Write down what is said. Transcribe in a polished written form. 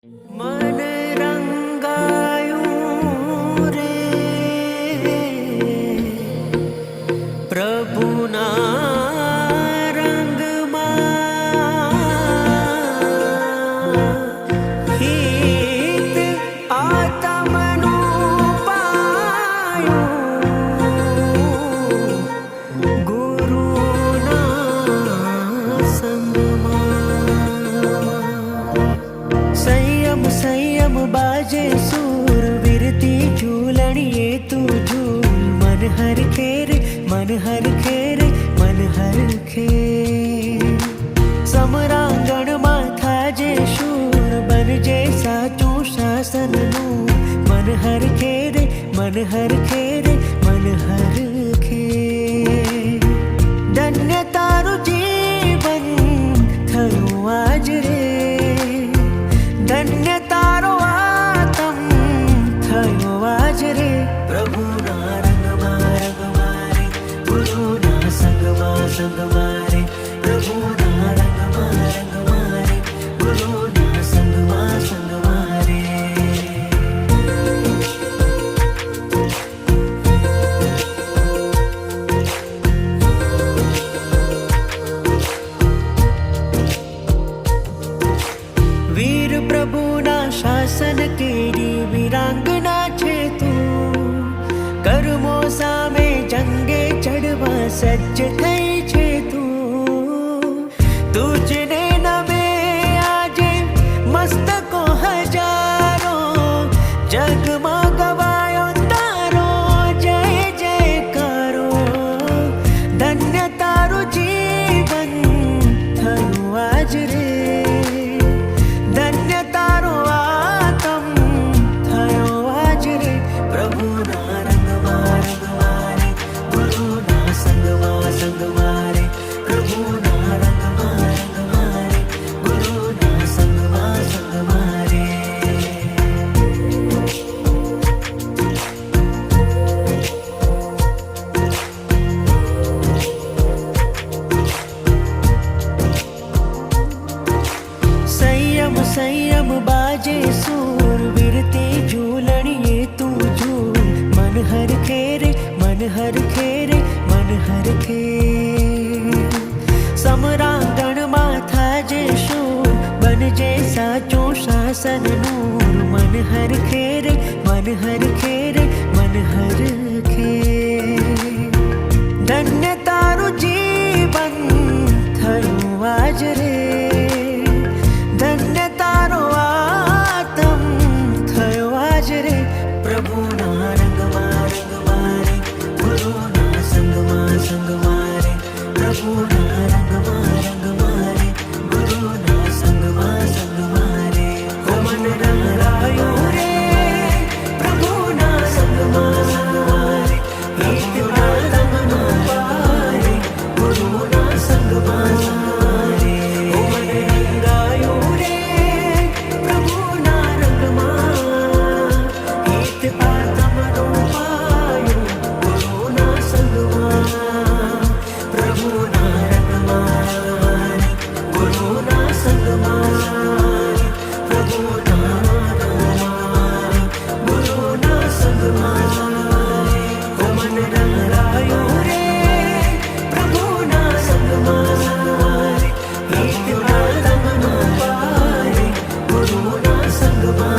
मन रंगायूं रे प्रभुना रंगમાં હિત આત્મનું પાયું ગુરુના સંગમાં संयम संयम बाजे सूर विरती झूलणिए तू झूल मन हर खेर मन हर खेर मन हर खेर समरांगण माथा जे शूर बनजे साचું શાસનનું मन हर खेर मन हर खेर मन हर खेर धन्य ताરું जीवन થયું આજ રે धन्य तारो आतम थयो आज रे प्रभुना रंगમાં रे गुरुना संगમાં रे प्रभुना रंगમાં रे गुरुना संगમાં रे वीर प्रभुना शासन केरी वीरांगना છે તું કર્મો સામે જંગે ચડવા સજ્જ થઈ છે તું તુજને નમે આજે મસ્તકો હજારો જગમાં ગવાયો તારો જય જયકારો ધન્ય તારું જીવન થયું આજ રે धन्य तारो आतम थयो आज रे प्रभुना रंगમાં रे गुरुना संगમાં रे प्रभुना रंगમાં रे गुरुना संगમાં रे संयम संयम बाजे सूर विरती झूलणिए तू झूल मन हर खेरे मन हर खेरे मन हर खेर समरांगण माथा जे शूर बनजे साचું શાસનનું मन हर खेरे मन हर खेरे मन हर खेर धन्य તારું જીવન થયું આજ રે धन्य तारो आतम थयो आज रे प्रभुना रंगમાં रे गुरुना संगમાં रे प्रभुना रंगમાં रे गुरुना संगમાં रे ओ मन रंगाયું रे प्रभुના संगમાં રે હિત આત્મનું પારે ગુરુના સંગમાં રે ઓ मन रंगाયું रे प्रभुना रंगમાં હિત આત્મનું પાયું ગુરુના સંગમાં પ્રભુના રંગમાં ગુરુના સંગમાં પ્રભુના રંગમાં ગુરુના સંગમાં ઓ मन रंगाયું रे प्रभुના સંગમાં હિત આત્મનું પારે ગુરુના સંગમાં